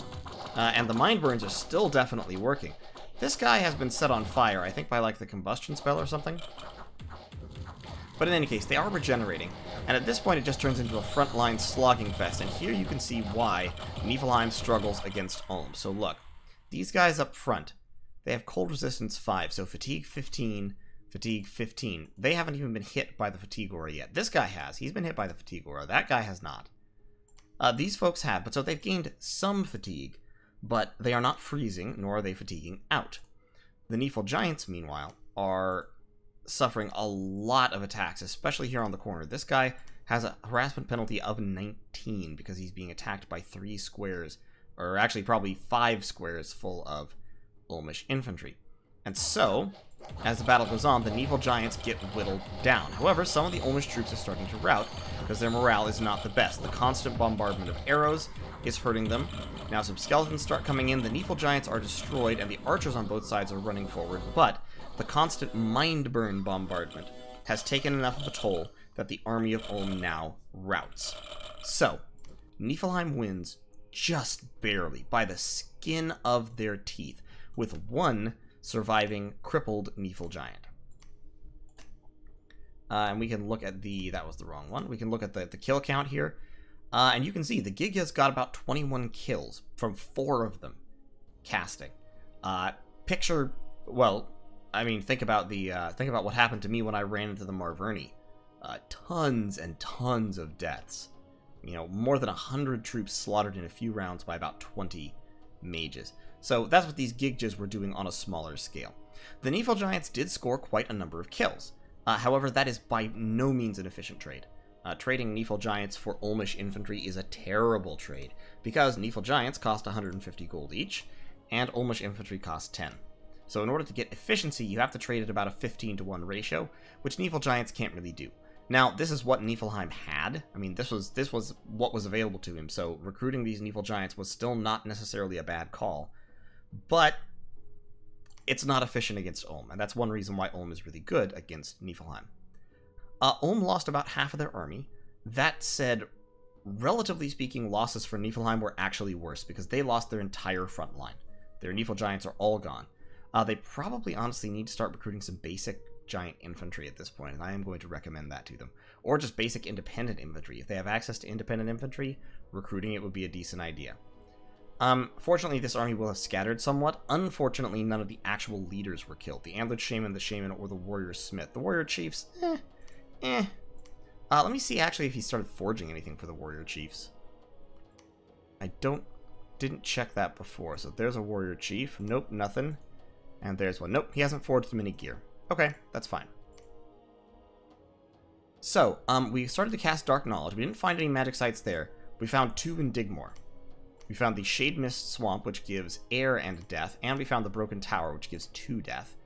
And the mind burns are still definitely working. This guy has been set on fire, I think by like the combustion spell or something. But in any case, they are regenerating, and at this point it just turns into a frontline slogging fest, and here you can see why Niflheim struggles against Ulm. So look, these guys up front, they have cold resistance 5, so fatigue 15, Fatigue 15. They haven't even been hit by the Fatigue Aura yet. This guy has. He's been hit by the Fatigue Aura. That guy has not. These folks have, but so they've gained some fatigue, but they are not freezing, nor are they fatiguing out. The Nephil Giants, meanwhile, are suffering a lot of attacks, especially here on the corner. This guy has a harassment penalty of 19 because he's being attacked by 3 squares, or actually probably 5 squares full of Ulmish infantry. And so, as the battle goes on, the Nephil Giants get whittled down. However, some of the Ulmish troops are starting to rout because their morale is not the best. The constant bombardment of arrows is hurting them. Now some skeletons start coming in, the Nephil Giants are destroyed, and the archers on both sides are running forward, but the constant mind burn bombardment has taken enough of a toll that the army of Ulm now routs. So, Niflheim wins just barely, by the skin of their teeth, with one surviving crippled Nephil Giant. And we can look at the... that was the wrong one. We can look at the kill count here. And you can see the Gigya's got about 21 kills from 4 of them casting. Picture... well, I mean, think about what happened to me when I ran into the Marverni. Tons and tons of deaths. You know, more than 100 troops slaughtered in a few rounds by about 20 mages. So that's what these Gigjas were doing on a smaller scale. The Nephil Giants did score quite a number of kills. However, that is by no means an efficient trade. Trading Nephil Giants for Ulmish infantry is a terrible trade, because Nephil Giants cost 150 gold each, and Ulmish infantry cost 10. So in order to get efficiency, you have to trade at about a 15-to-1 ratio, which Nephil Giants can't really do. Now, this is what Niflheim had. I mean, this was what was available to him, so recruiting these Nephil Giants was still not necessarily a bad call. But it's not efficient against Ulm, and that's one reason why Ulm is really good against Niflheim. Ulm lost about half of their army. That said, relatively speaking, losses for Niflheim were actually worse, because they lost their entire front line. Their Nephil Giants are all gone. They probably honestly need to start recruiting some basic giant infantry at this point, and I am going to recommend that to them. Or just basic independent infantry. If they have access to independent infantry, recruiting it would be a decent idea. Fortunately, this army will have scattered somewhat. Unfortunately, none of the actual leaders were killed. The Antlered Shaman, the Shaman, or the Warrior Smith. The Warrior Chiefs, let me see actually if he started forging anything for the Warrior Chiefs. I didn't check that before. So there's a Warrior Chief. Nope, nothing. And there's one. Nope, he hasn't forged them any gear. Okay, that's fine. So, we started to cast Dark Knowledge. We didn't find any magic sites there. We found 2 in Digmore. We found the Shade Mist Swamp, which gives air and death, and we found the Broken Tower, which gives 2 death.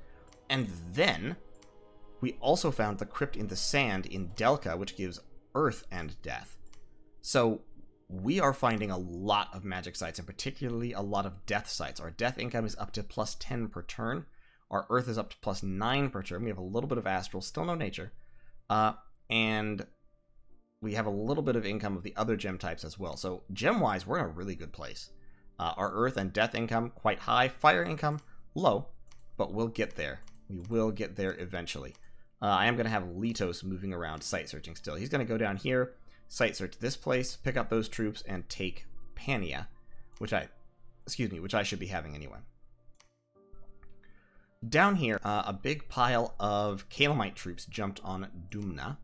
And then, we also found the Crypt in the Sand in Delka, which gives earth and death. So, we are finding a lot of magic sites, and particularly a lot of death sites. Our death income is up to plus 10 per turn. Our earth is up to plus 9 per turn. We have a little bit of astral, still no nature. And we have a little bit of income of the other gem types as well. So gem-wise, we're in a really good place. Our earth and death income, quite high. Fire income, low, but we'll get there. We will get there eventually. I am going to have Litos moving around site searching still. He's going to go down here, site search this place, pick up those troops, and take Pania, which I should be having anyway. Down here, a big pile of Calamite troops jumped on Dumna.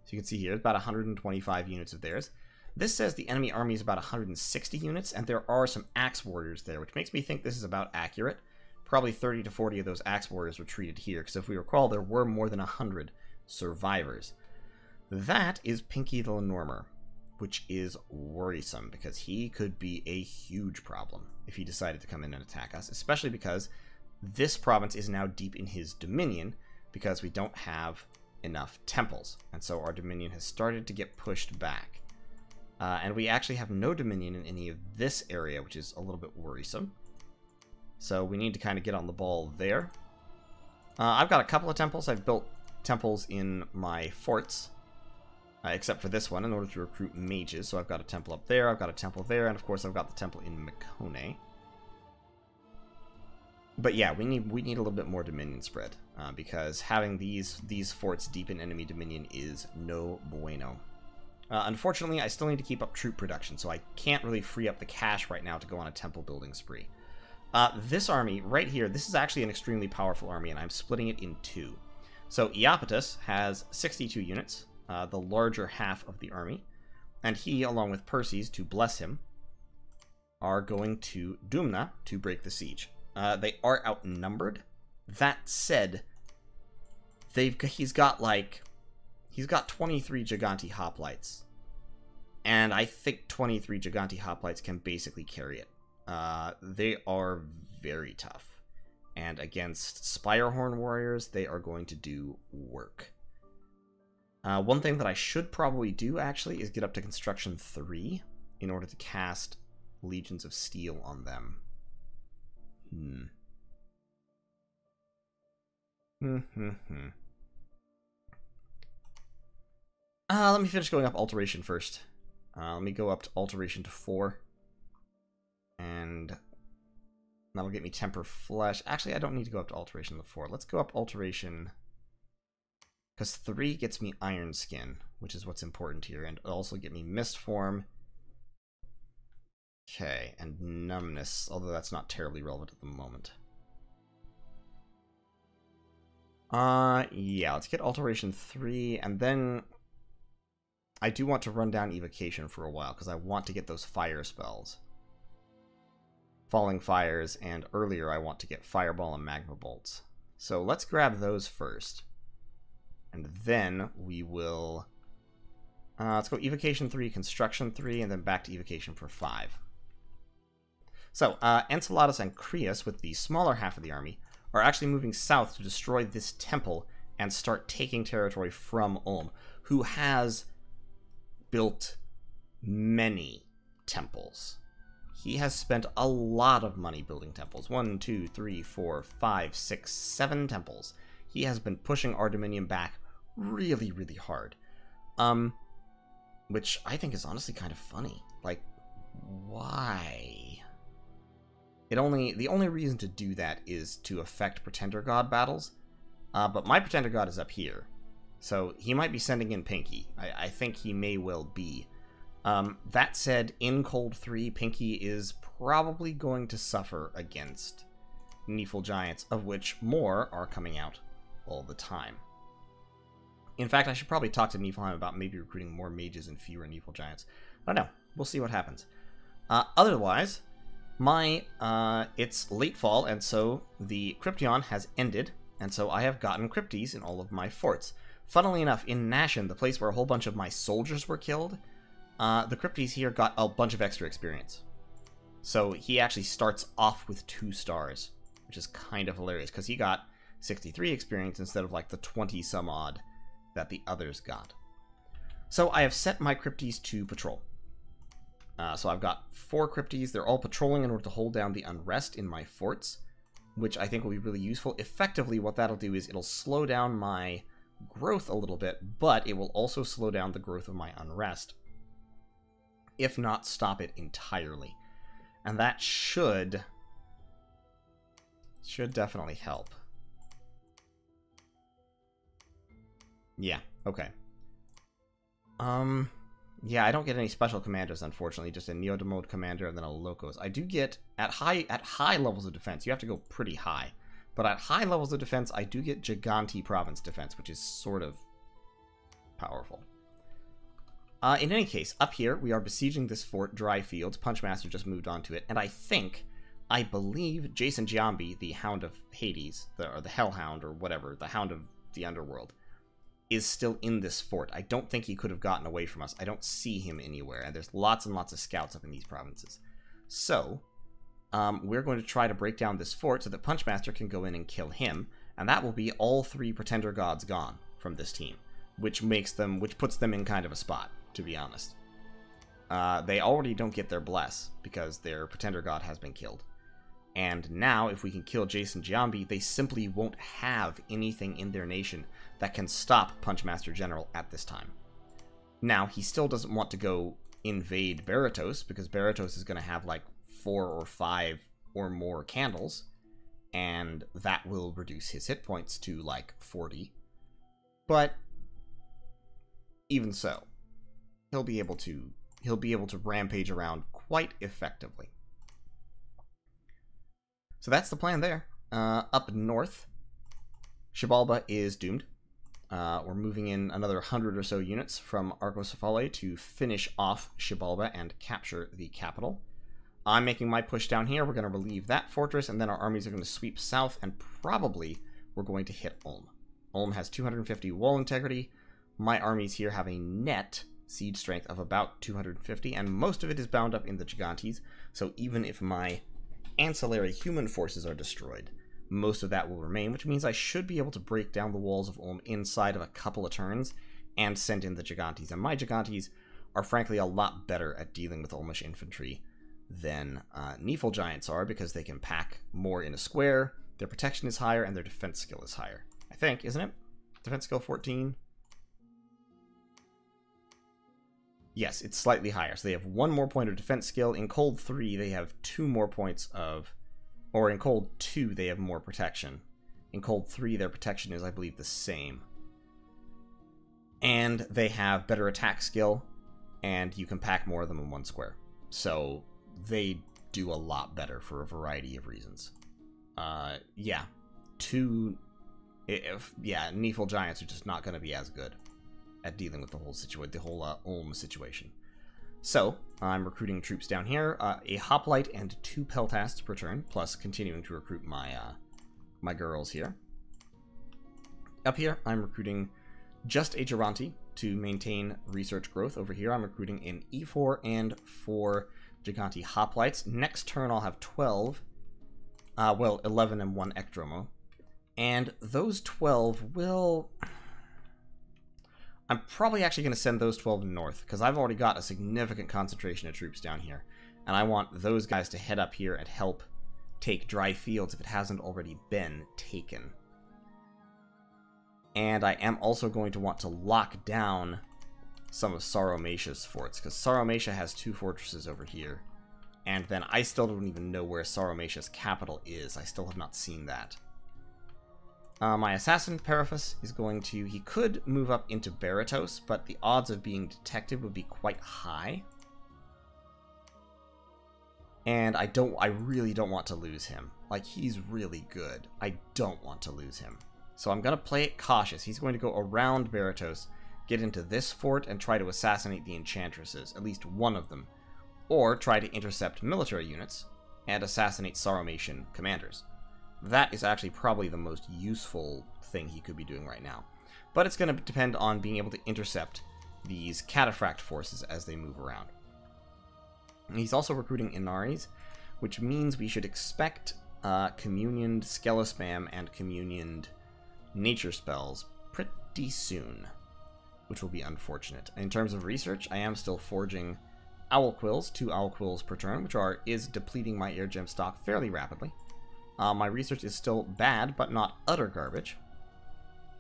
So you can see here, about 125 units of theirs. This says the enemy army is about 160 units, and there are some Axe Warriors there, which makes me think this is about accurate. Probably 30 to 40 of those Axe Warriors retreated here, because if we recall, there were more than 100 survivors. That is Pinky the Lenormand, which is worrisome, because he could be a huge problem if he decided to come in and attack us, especially because this province is now deep in his dominion, because we don't have enough temples, and so our dominion has started to get pushed back. And we actually have no dominion in any of this area, which is a little bit worrisome. So we need to kind of get on the ball there. I've got a couple of temples. I've built temples in my forts, except for this one, in order to recruit mages. So I've got a temple up there, I've got a temple there, and of course I've got the temple in Mikone. But yeah, we need a little bit more dominion spread, because having these forts deep in enemy dominion is no bueno. Unfortunately, I still need to keep up troop production, so I can't really free up the cash right now to go on a temple building spree. This army right here, this is actually an extremely powerful army, and I'm splitting it in 2. So Iapetus has 62 units, the larger half of the army, and he, along with Perses, to bless him, are going to Dumna to break the siege. They are outnumbered. That said, he's got 23 Giganti Hoplites, and I think 23 Giganti Hoplites can basically carry it. They are very tough, and against Spirehorn warriors, they are going to do work. One thing that I should probably do, actually, is get up to Construction 3 in order to cast Legions of Steel on them. Let me finish going up Alteration first. Let me go up to Alteration to 4. And that'll get me Temper Flesh. Actually, I don't need to go up to Alteration to 4. Let's go up Alteration, because 3 gets me Iron Skin, which is what's important here, and it'll also get me Mist Form. Okay, and Numbness, although that's not terribly relevant at the moment. Yeah, let's get Alteration 3, and then I do want to run down Evocation for a while, because I want to get those fire spells. Falling Fires, and earlier I want to get Fireball and Magma Bolts. So let's grab those first. And then we will... let's go Evocation 3, Construction 3, and then back to Evocation for 5. So, Enceladus and Creus, with the smaller half of the army, are actually moving south to destroy this temple and start taking territory from Ulm, who has built many temples. He has spent a lot of money building temples. 1, 2, 3, 4, 5, 6, 7 temples. He has been pushing our dominion back really, really hard. Which I think is honestly kind of funny. Like, why? The only reason to do that is to affect Pretender God battles. But my Pretender God is up here. So he might be sending in Pinky. I think he may well be. That said, in Cold 3, Pinky is probably going to suffer against Nephil Giants, of which more are coming out all the time. In fact, I should probably talk to Niflheim about maybe recruiting more mages and fewer Nephil Giants. I don't know. We'll see what happens. Otherwise, it's late fall, and so the Cryption has ended, and so I have gotten Crypties in all of my forts. Funnily enough, in Nashen, the place where a whole bunch of my soldiers were killed, the Crypties here got a bunch of extra experience. So he actually starts off with 2 stars, which is kind of hilarious, because he got 63 experience instead of like the 20-some-odd that the others got. So I have set my Crypties to patrol. So I've got 4 Crypties. They're all patrolling in order to hold down the unrest in my forts, which I think will be really useful. Effectively, what that'll do is it'll slow down my growth a little bit, but it will also slow down the growth of my unrest, if not stop it entirely. And that should definitely help. Yeah, okay. Yeah, I don't get any special commanders, unfortunately, just a Neodemode commander and then a Locos. I do get, at high levels of defense, you have to go pretty high, but at high levels of defense, I do get Giganti Province defense, which is sort of powerful. In any case, up here, we are besieging this fort, Dry Fields. Punchmaster just moved on to it, and I believe Jason Giambi, the Hound of Hades, or the Hellhound, or whatever, the Hound of the Underworld, is still in this fort. I don't think he could have gotten away from us. I don't see him anywhere, and there's lots and lots of scouts up in these provinces. So, we're going to try to break down this fort so that Punchmaster can go in and kill him, and that will be all 3 Pretender Gods gone from this team, which puts them in kind of a spot, to be honest. They already don't get their Bless, because their Pretender God has been killed. And now, if we can kill Jason Giambi, they simply won't have anything in their nation that can stop Punchmaster General at this time. Now, he still doesn't want to go invade Baratos, because Baratos is going to have like 4 or 5 or more candles, and that will reduce his hit points to like 40. But even so, he'll be able to rampage around quite effectively. So that's the plan there. Up north, Xibalba is doomed. We're moving in another 100 or so units from Arcocephale to finish off Xibalba and capture the capital. I'm making my push down here. We're going to relieve that fortress, and then our armies are going to sweep south, and probably we're going to hit Ulm. Ulm has 250 wall integrity. My armies here have a net siege strength of about 250, and most of it is bound up in the Gigantes, so even if my ancillary human forces are destroyed, most of that will remain, which means I should be able to break down the walls of Ulm inside of a couple of turns and send in the Gigantes. And my Gigantes are frankly a lot better at dealing with Ulmish infantry than Nephil Giants are, because they can pack more in a square, their protection is higher, and their defense skill is higher. I think, isn't it? Defense skill 14? Yes, it's slightly higher. So they have 1 more point of defense skill. In Cold 3, they have 2 more points of... Or in Cold 2, they have more protection. In Cold 3, their protection is, I believe, the same. And they have better attack skill, and you can pack more of them in 1 square. So they do a lot better for a variety of reasons. Yeah. Nephil Giants are just not going to be as good at dealing with the whole situation, the whole Ulm situation. So, I'm recruiting troops down here, a hoplite and 2 peltasts per turn, plus continuing to recruit my my girls here. Up here, I'm recruiting just a Geronti to maintain research growth. Over here, I'm recruiting an E4 and 4 Giganti hoplites. Next turn, I'll have 12. 11 and 1 Ecdromo. And those 12 will... I'm probably actually going to send those 12 north, because I've already got a significant concentration of troops down here. And I want those guys to head up here and help take Dry Fields if it hasn't already been taken. And I am also going to want to lock down some of Sauromacia's forts, because Sauromacia has 2 fortresses over here. And then I still don't even know where Sauromacia's capital is. I still have not seen that. My assassin, Periphas, is going to... He could move up into Baratos, but the odds of being detected would be quite high. And I really don't want to lose him. Like, he's really good. I don't want to lose him. So I'm going to play it cautious. He's going to go around Baratos, get into this fort, and try to assassinate the Enchantresses, at least one of them. Or try to intercept military units and assassinate Sauromacian commanders. That is actually probably the most useful thing he could be doing right now. But it's going to depend on being able to intercept these cataphract forces as they move around. And he's also recruiting Inaris, which means we should expect communioned Skelespam and communioned nature spells pretty soon, which will be unfortunate. In terms of research, I am still forging Owl Quills, 2 Owl Quills per turn, which is depleting my air gem stock fairly rapidly. My research is still bad, but not utter garbage.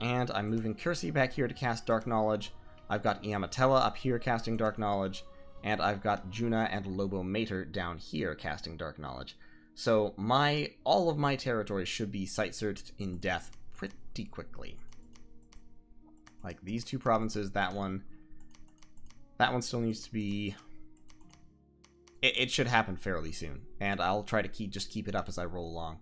And I'm moving Kirsi back here to cast Dark Knowledge. I've got Iamatella up here casting Dark Knowledge. And I've got Juna and Lobo Mater down here casting Dark Knowledge. So all of my territory should be site searched in death pretty quickly. Like these 2 provinces, that one still needs to be... It should happen fairly soon. And I'll try to just keep it up as I roll along.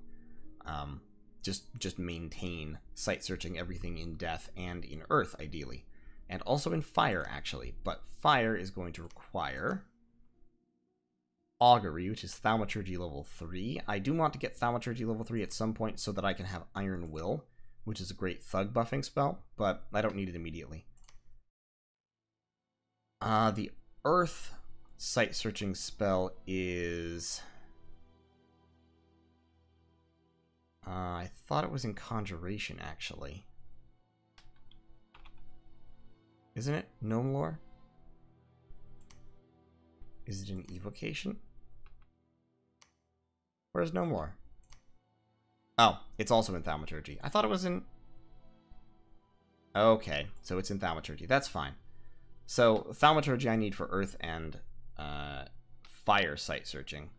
Just maintain site searching everything in death and in earth, ideally. And also in fire, actually. But fire is going to require augury, which is thaumaturgy level 3. I do want to get thaumaturgy level 3 at some point so that I can have Iron Will, which is a great thug buffing spell, but I don't need it immediately. The earth site searching spell is... I thought it was in Conjuration, actually. Isn't it? Gnome Lore? Is it in Evocation? Where's Gnome Lore? Oh, it's also in Thaumaturgy. I thought it was in... Okay, so it's in Thaumaturgy. That's fine. So, Thaumaturgy I need for Earth and Fire site searching,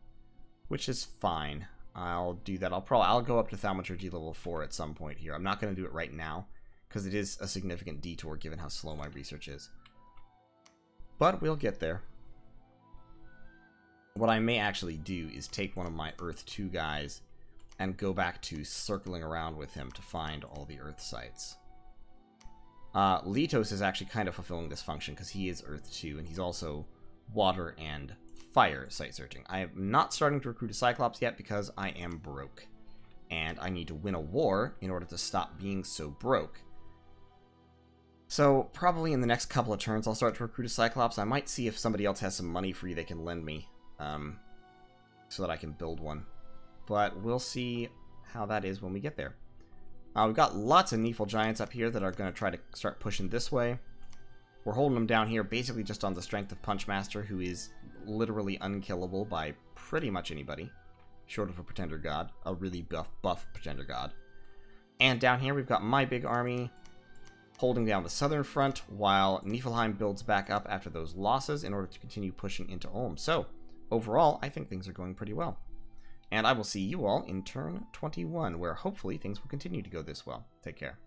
which is fine. I'll do that. I'll go up to Thaumaturgy level 4 at some point here. I'm not going to do it right now, because it is a significant detour given how slow my research is. But we'll get there. What I may actually do is take one of my Earth 2 guys and go back to circling around with him to find all the Earth sites. Litos is actually kind of fulfilling this function because he is Earth 2, and he's also water and fire site searching. I am not starting to recruit a Cyclops yet because I am broke. And I need to win a war in order to stop being so broke. So, probably in the next couple of turns I'll start to recruit a Cyclops. I might see if somebody else has some money free they can lend me, so that I can build one. But we'll see how that is when we get there. We've got lots of Nephil Giants up here that are going to try to start pushing this way. We're holding them down here basically just on the strength of Punchmaster, who is literally unkillable by pretty much anybody, short of a Pretender God, a really buff Pretender God. And down here we've got my big army holding down the southern front while Niflheim builds back up after those losses in order to continue pushing into Ulm. So, overall, I think things are going pretty well. And I will see you all in turn 21, where hopefully things will continue to go this well. Take care.